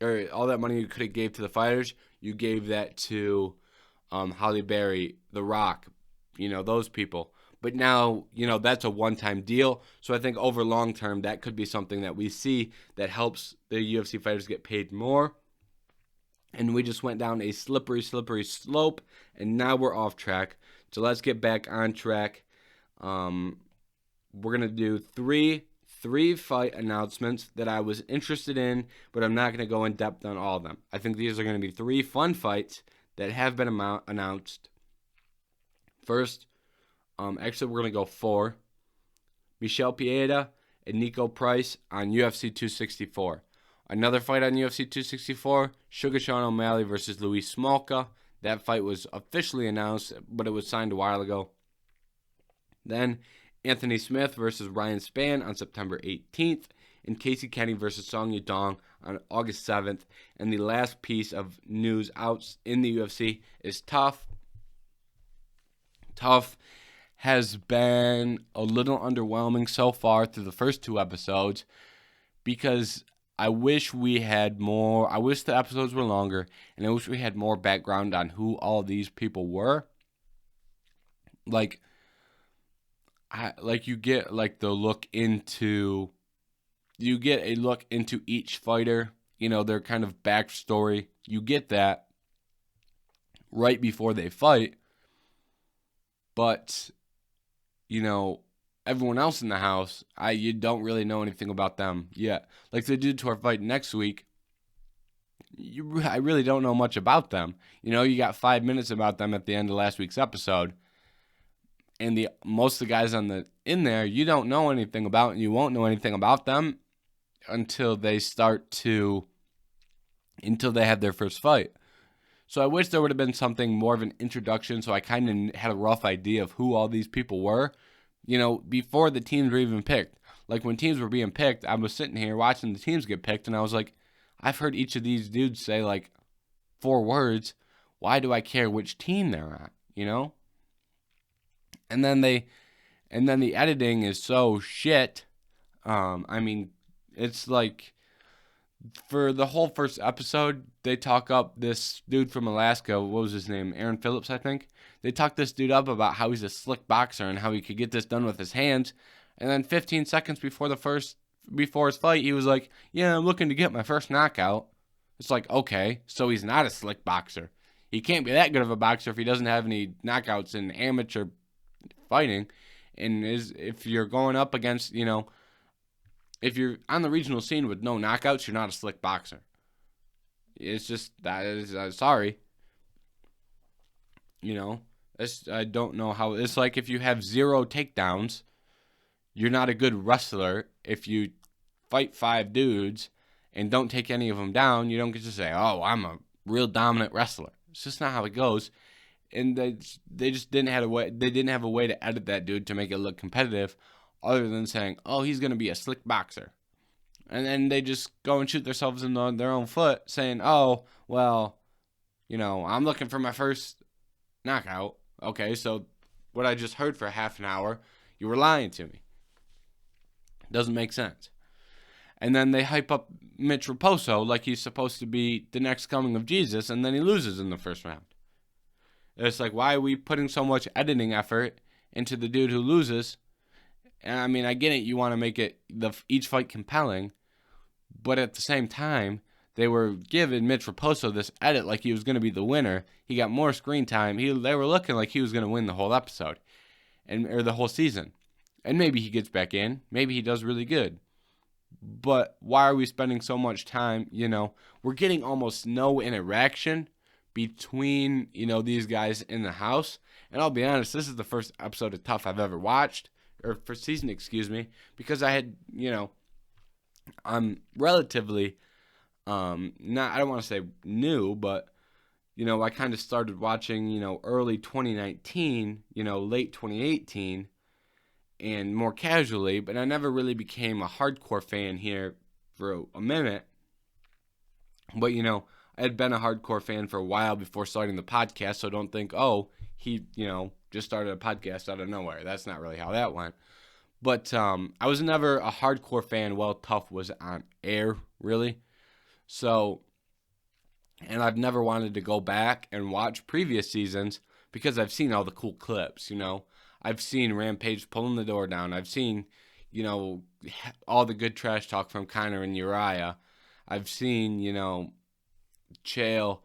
or all that money you could have gave to the fighters, you gave that to Halle Berry, The Rock, those people. But now, that's a one-time deal. So I think over long term, that could be something that we see that helps the UFC fighters get paid more. And we just went down a slippery slope, and now we're off track. So let's get back on track. We're going to do three fight announcements that I was interested in, but I'm not going to go in depth on all of them. I think these are going to be 3 fun fights that have been announced. First, actually, we're going to go 4. Michel Pieda and Nico Price on UFC 264. Another fight on UFC 264, Sugar Sean O'Malley versus Luis Smolka. That fight was officially announced, but it was signed a while ago. Then, Anthony Smith versus Ryan Spann on September 18th, and Casey Kenny versus Song Yudong on August 7th. And the last piece of news out in the UFC is Tough. Tough has been a little underwhelming so far through the first 2 episodes, because I wish we had more. I wish the episodes were longer, and I wish we had more background on who all these people were. You get a look into each fighter, their kind of backstory. You get that right before they fight. But everyone else in the house, you don't really know anything about them yet. Like the dude to our fight next week, I really don't know much about them. You got 5 minutes about them at the end of last week's episode, and most of the guys in there, you don't know anything about, and you won't know anything about them until they have their first fight. So I wish there would have been something more of an introduction, so I kind of had a rough idea of who all these people were, before the teams were even picked. Like when teams were being picked, I was sitting here watching the teams get picked, and I was like, I've heard each of these dudes say like 4 words. Why do I care which team they're on? And then the editing is so shit. It's like for the whole first episode, they talk up this dude from Alaska. What was his name? Aaron Phillips, I think. They talk this dude up about how he's a slick boxer and how he could get this done with his hands. And then 15 seconds before his fight, he was like, "Yeah, I'm looking to get my first knockout." It's like, okay, so he's not a slick boxer. He can't be that good of a boxer if he doesn't have any knockouts in amateur fighting. And if you're going up against, if you're on the regional scene with no knockouts, you're not a slick boxer. It's just, that is, sorry. I don't know how, it's like if you have 0 takedowns, you're not a good wrestler. If you fight 5 dudes and don't take any of them down, you don't get to say, "Oh, I'm a real dominant wrestler." It's just not how it goes. And they just didn't have a way. They didn't have a way to edit that dude to make it look competitive, other than saying, "Oh, he's gonna be a slick boxer," and then they just go and shoot themselves in their own foot, saying, "Oh, well, I'm looking for my first knockout." Okay, so what I just heard for half an hour, you were lying to me. Doesn't make sense. And then they hype up Mitch Raposo like he's supposed to be the next coming of Jesus, and then he loses in the first round. It's like, why are we putting so much editing effort into the dude who loses? And I get it, you want to make each fight compelling, but at the same time, they were giving Mitch Raposo this edit like he was going to be the winner. He got more screen time. They were looking like he was going to win the whole episode, or the whole season. And maybe he gets back in. Maybe he does really good. But why are we spending so much time? We're getting almost no interaction between, these guys in the house. And I'll be honest, this is the first episode of Tough I've ever watched, or first season, excuse me, because I had, I'm relatively, not, I don't want to say new, but, I kind of started watching, early 2019, late 2018, and more casually, but I never really became a hardcore fan here for a minute. But, I had been a hardcore fan for a while before starting the podcast, so don't think, oh, he, just started a podcast out of nowhere. That's not really how that went. But I was never a hardcore fan while Tough was on air, really. So, and I've never wanted to go back and watch previous seasons because I've seen all the cool clips, I've seen Rampage pulling the door down. I've seen, all the good trash talk from Conor and Uriah. I've seen, Chael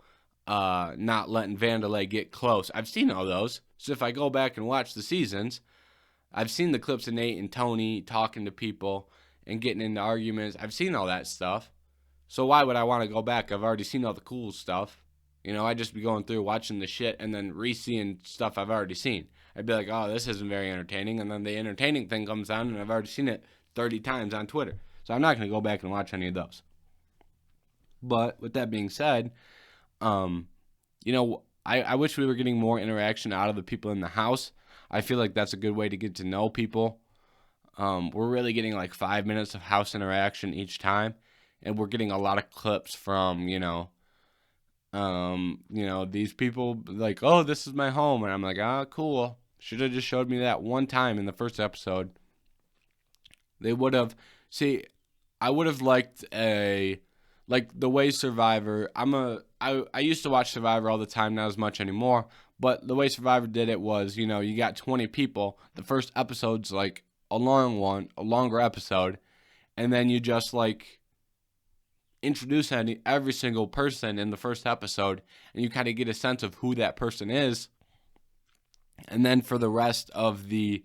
not letting Vanderlei get close. I've seen all those. So if I go back and watch the seasons, I've seen the clips of Nate and Tony talking to people and getting into arguments. I've seen all that stuff. So why would I want to go back? I've already seen all the cool stuff. I'd just be going through watching the shit and then re-seeing stuff I've already seen. I'd be like, oh, this isn't very entertaining. And then the entertaining thing comes on and I've already seen it 30 times on Twitter. So I'm not going to go back and watch any of those. But with that being said, I wish we were getting more interaction out of the people in the house. I feel like that's a good way to get to know people. We're really getting like 5 minutes of house interaction each time. And we're getting a lot of clips from, these people like, oh, this is my home. And I'm like, ah, cool. Should have just showed me that one time in the first episode. They would have, I would have liked the way Survivor, I used to watch Survivor all the time, not as much anymore, but the way Survivor did it was, you got 20 people. The first episode's like a longer episode, and then you just introduce every single person in the first episode, and you kind of get a sense of who that person is. And then for the rest of the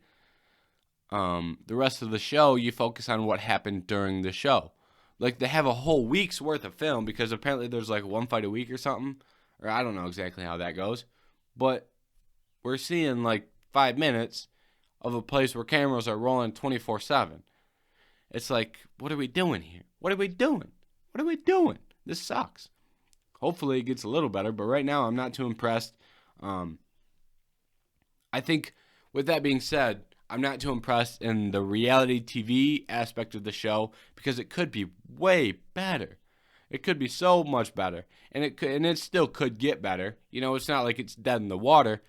the rest of the show, you focus on what happened during the show. Like, they have a whole week's worth of film because apparently there's like one fight a week or something. Or I don't know exactly how that goes. But we're seeing like 5 minutes of a place where cameras are rolling 24/7. It's like, what are we doing here? What are we doing? What are we doing? This sucks. Hopefully it gets a little better, but right now I'm not too impressed. I think, with that being said, I'm not too impressed in the reality TV aspect of the show because it could be way better. It could be so much better, and it still could get better. You know, it's not like it's dead in the water.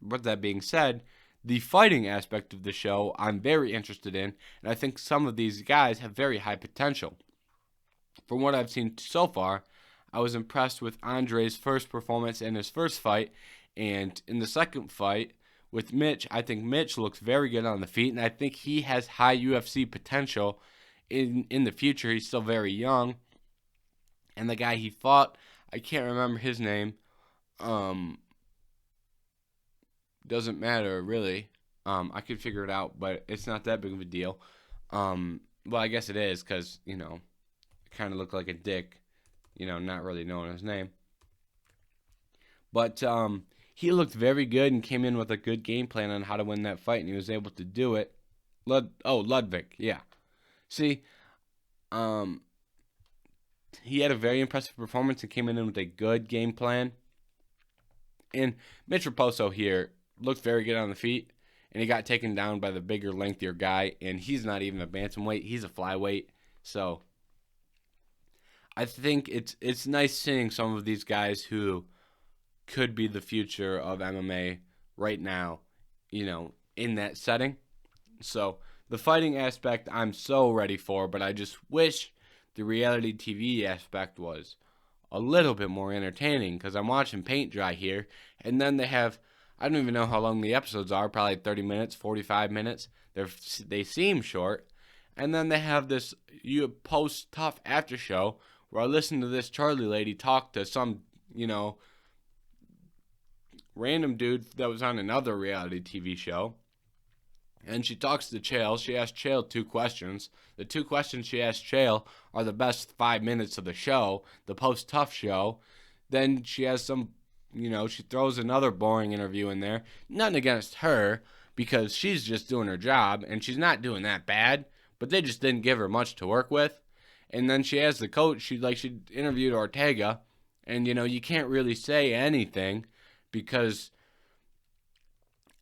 But that being said, the fighting aspect of the show I'm very interested in, and I think some of these guys have very high potential. From what I've seen so far, I was impressed with Andre's first performance in his first fight, and in the second fight with Mitch, I think Mitch looks very good on the feet, and I think he has high UFC potential in the future. He's still very young, and the guy he fought, I can't remember his name. Doesn't matter really. I could figure it out, but it's not that big of a deal. Well, I guess it is because it kind of looked like a dick, not really knowing his name. But he looked very good and came in with a good game plan on how to win that fight, and he was able to do it. Ludwig, yeah. See, he had a very impressive performance and came in with a good game plan. And Mitch Raposo here looked very good on the feet, and he got taken down by the bigger, lengthier guy, and he's not even a bantamweight. He's a flyweight. So I think it's nice seeing some of these guys who could be the future of MMA right now, in that setting. So the fighting aspect I'm so ready for, but I just wish the reality TV aspect was a little bit more entertaining because I'm watching paint dry here, and then they have, I don't even know how long the episodes are, probably 30 minutes, 45 minutes. They seem short, and then they have this post-tough after show where I listen to this Charlie lady talk to some, random dude that was on another reality TV show. And she talks to Chael. She asks Chael 2 questions. The 2 questions she asks Chael are the best 5 minutes of the show, the post-tough show. Then she has some, she throws another boring interview in there. Nothing against her, because she's just doing her job, and she's not doing that bad. But they just didn't give her much to work with. And then she has the coach. She interviewed Ortega, and, you can't really say anything because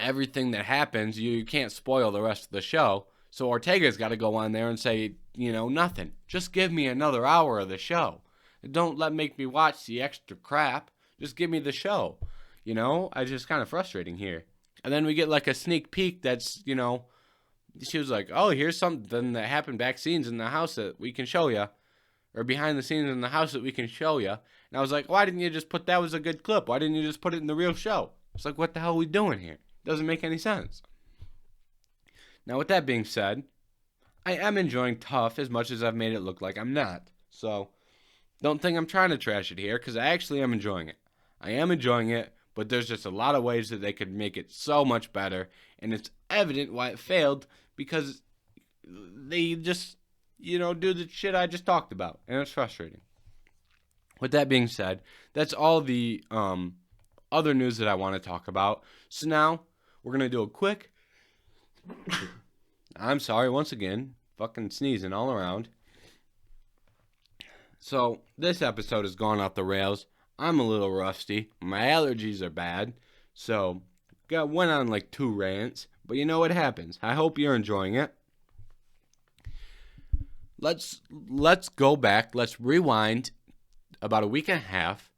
everything that happens, you can't spoil the rest of the show. So Ortega's got to go on there and say, nothing. Just give me another hour of the show. Don't make me watch the extra crap. Just give me the show. It's just kind of frustrating here. And then we get like a sneak peek that's, she was like, oh, here's something that happened back scenes in the house that we can show you. Or behind the scenes in the house that we can show you. And I was like, why didn't you just put that was a good clip? Why didn't you just put it in the real show? It's like, what the hell are we doing here? Doesn't make any sense. Now, with that being said, I am enjoying Tough as much as I've made it look like I'm not. So, don't think I'm trying to trash it here, because I actually am enjoying it. I am enjoying it, but there's just a lot of ways that they could make it so much better, and it's evident why it failed, because they just, do the shit I just talked about, and it's frustrating. With that being said, that's all the other news that I want to talk about. So now, we're going to do a quick... I'm sorry, once again. Fucking sneezing all around. So, this episode has gone off the rails. I'm a little rusty. My allergies are bad. So, went on like 2 rants. But you know what happens. I hope you're enjoying it. Let's go back. Let's rewind about a week and a half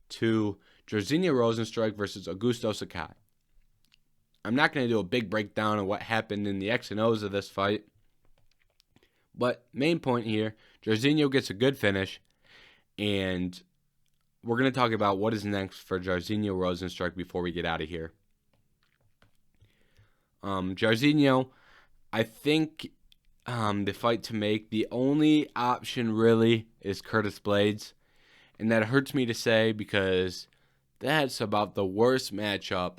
to Jairzinho Rozenstruick versus Augusto Sakai. I'm not going to do a big breakdown of what happened in the X and O's of this fight. But main point here, Jairzinho gets a good finish. And we're going to talk about what is next for Jairzinho Rozenstruick before we get out of here. Jairzinho, I think the fight to make, the only option really is Curtis Blades. And that hurts me to say because that's about the worst matchup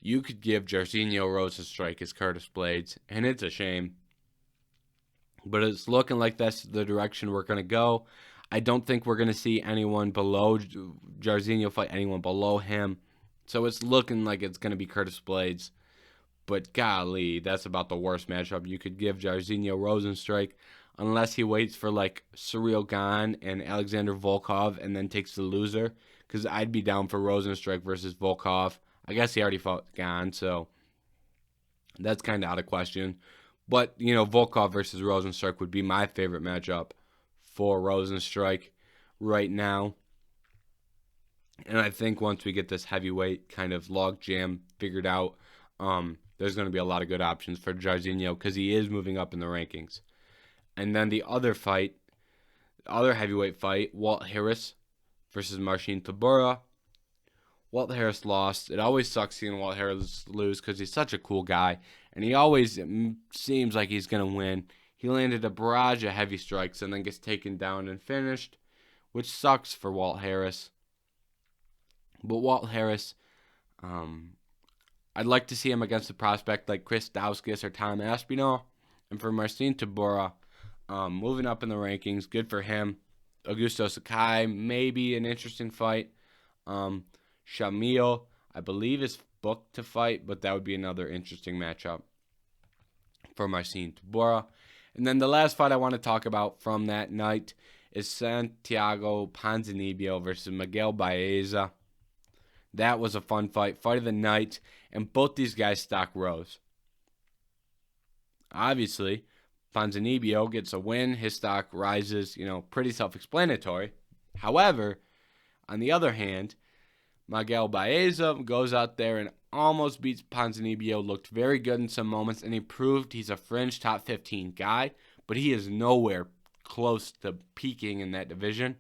you could give Jairzinho Rozenstruick his Curtis Blades, and it's a shame. But it's looking like that's the direction we're going to go. I don't think we're going to see anyone below Jairzinho fight anyone below him. So it's looking like it's going to be Curtis Blades. But golly, that's about the worst matchup you could give Jairzinho Rozenstruick, unless he waits for like Cyril Gane and Alexander Volkov and then takes the loser. Because I'd be down for Rozenstruick versus Volkov. I guess he already fought Gane, so that's kind of out of question. But, Volkov versus Rozenstruick would be my favorite matchup for Rozenstruick right now. And I think once we get this heavyweight kind of log jam figured out, there's going to be a lot of good options for Jairzinho because he is moving up in the rankings. And then the other heavyweight fight, Walt Harris versus Marcin Tybura. Walt Harris lost. It always sucks seeing Walt Harris lose because he's such a cool guy, and he always seems like he's going to win. He landed a barrage of heavy strikes and then gets taken down and finished, which sucks for Walt Harris. But Walt Harris, I'd like to see him against a prospect like Chris Dauskas or Tom Aspinall. And for Marcin Tybura, moving up in the rankings, good for him. Augusto Sakai, maybe an interesting fight. Shamil, I believe, is booked to fight, but that would be another interesting matchup for Marcin Tybura. And then the last fight I want to talk about from that night is Santiago Ponzinibbio versus Miguel Baeza. That was a fun fight of the night, and both these guys' stock rose. Obviously, Ponzinibbio gets a win, his stock rises, pretty self-explanatory. However, on the other hand, Miguel Baeza goes out there and almost beats Ponzinibbio, looked very good in some moments, and he proved he's a fringe top 15 guy, but he is nowhere close to peaking in that division.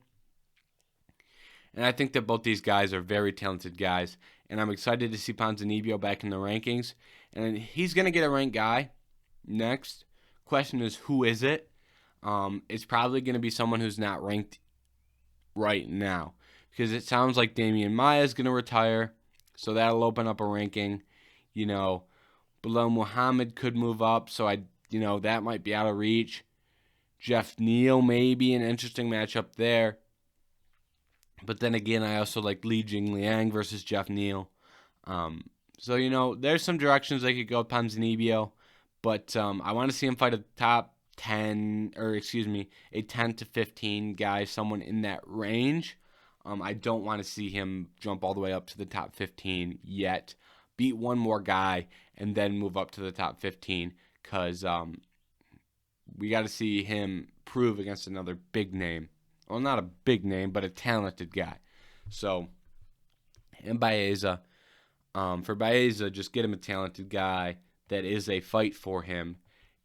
And I think that both these guys are very talented guys, and I'm excited to see Ponzinibbio back in the rankings. And he's going to get a ranked guy next. Question is, who is it? It's probably going to be someone who's not ranked right now, because it sounds like Damian Maia is going to retire, so that'll open up a ranking. Bilal Muhammad could move up, so that might be out of reach. Jeff Neal may be an interesting matchup there. But then again, I also like Li Jingliang versus Jeff Neal. So, there's some directions they could go with Ponzinibbio. But I want to see him fight a top 10, a 10 to 15 guy, someone in that range. I don't want to see him jump all the way up to the top 15 yet. Beat one more guy and then move up to the top 15 because we got to see him prove against another big name. Well, not a big name, but a talented guy. So, and Baeza, for Baeza, just get him a talented guy that is a fight for him,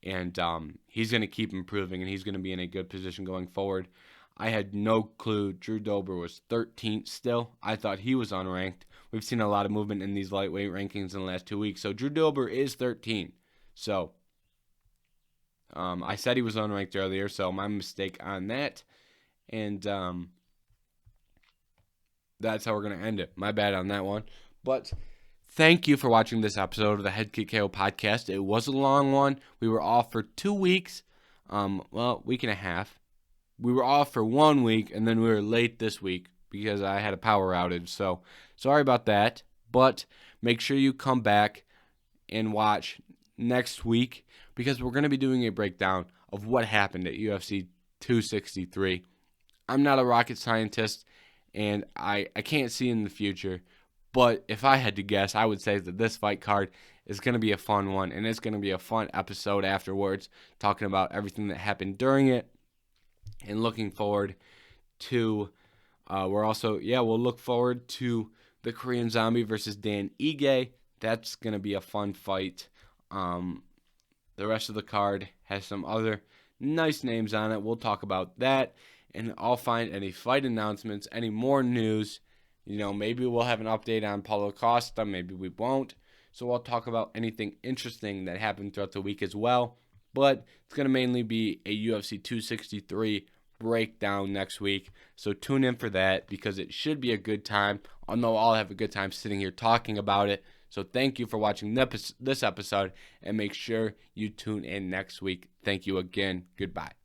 and he's going to keep improving, and he's going to be in a good position going forward. I had no clue Drew Dober was 13th still. I thought he was unranked. We've seen a lot of movement in these lightweight rankings in the last 2 weeks, so Drew Dober is 13. So, I said he was unranked earlier, so my mistake on that. And that's how we're going to end it. My bad on that one. But thank you for watching this episode of the Head Kick KO podcast. It was a long one. We were off for 2 weeks. Week and a half. We were off for 1 week, and then we were late this week because I had a power outage. So sorry about that. But make sure you come back and watch next week because we're going to be doing a breakdown of what happened at UFC 263. I'm not a rocket scientist, and I can't see in the future. But if I had to guess, I would say that this fight card is going to be a fun one, and it's going to be a fun episode afterwards, talking about everything that happened during it, and looking forward to, we'll look forward to the Korean Zombie versus Dan Ige. That's going to be a fun fight. The rest of the card has some other nice names on it. We'll talk about that. And I'll find any fight announcements, any more news. Maybe we'll have an update on Paulo Costa. Maybe we won't. So I'll talk about anything interesting that happened throughout the week as well. But it's going to mainly be a UFC 263 breakdown next week. So tune in for that because it should be a good time. I know I'll have a good time sitting here talking about it. So thank you for watching this episode, and make sure you tune in next week. Thank you again. Goodbye.